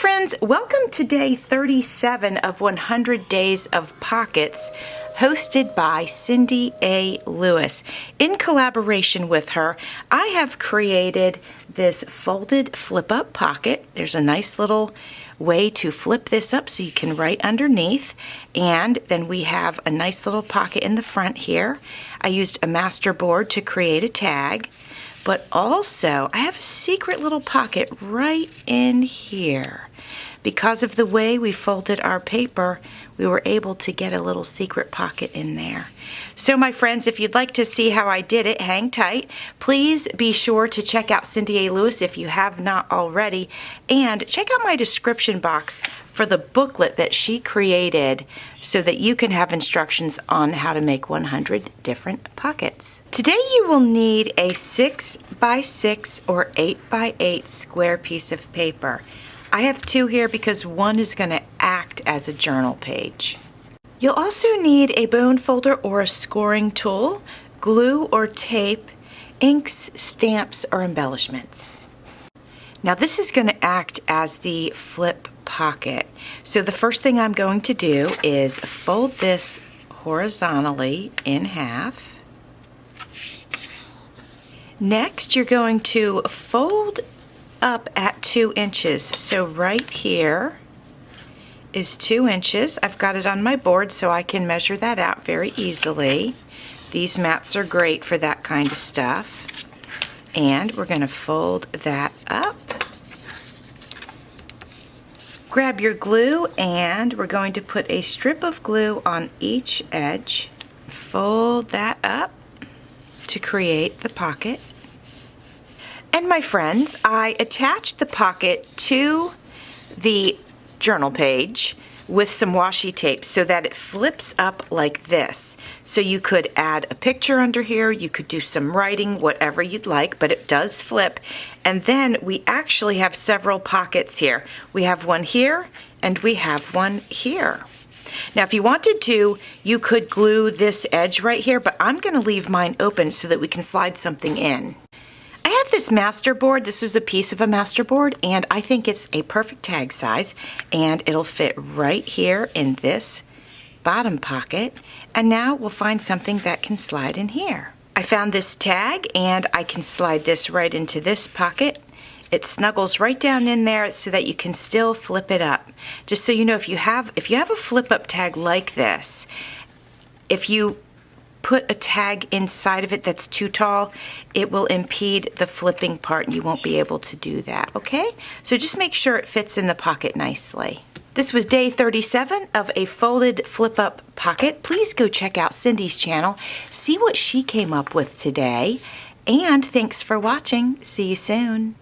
friends, welcome to day 37 of 100 Days of Pockets, hosted by Cindy A. Lewis. In collaboration with her, I have created this folded flip-up pocket. There's a nice little way to flip this up so you can write underneath, and then we have a nice little pocket in the front here. I used a master board to create a tag, but also I have a secret little pocket right in here. Because of the way we folded our paper, we were able to get a little secret pocket in there. So my friends, if you'd like to see how I did it, hang tight. Please be sure to check out Cindy A. Lewis if you have not already, and check out my description box for the booklet that she created so that you can have instructions on how to make 100 different pockets. Today you will need a 6x6 or 8x8 square piece of paper. I have two here because one is going to act as a journal page. You'll also need a bone folder or a scoring tool, glue or tape, inks, stamps, or embellishments. Now this is going to act as the flip pocket. So the first thing I'm going to do is fold this horizontally in half. Next, you're going to fold up at 2 inches. So right here is 2 inches. I've got it on my board so I can measure that out very easily. These mats are great for that kind of stuff. And we're going to fold that up. Grab your glue, and we're going to put a strip of glue on each edge. Fold that up to create the pocket. And my friends, I attached the pocket to the journal page with some washi tape so that it flips up like this. So you could add a picture under here, you could do some writing, whatever you'd like, but it does flip. And then we actually have several pockets here. We have one here and we have one here. Now if you wanted to, you could glue this edge right here, but I'm going to leave mine open so that we can slide something in. I have this master board. This was a piece of a master board, and I think it's a perfect tag size, and it'll fit right here in this bottom pocket. And now we'll find something that can slide in here. I found this tag, and I can slide this right into this pocket. It snuggles right down in there so that you can still flip it up. Just so you know, if you have a flip-up tag like this, if you put a tag inside of it that's too tall, it will impede the flipping part and you won't be able to do that, okay? So just make sure it fits in the pocket nicely. This was day 37 of a folded flip-up pocket. Please go check out Cindy's channel, see what she came up with today, and thanks for watching. See you soon.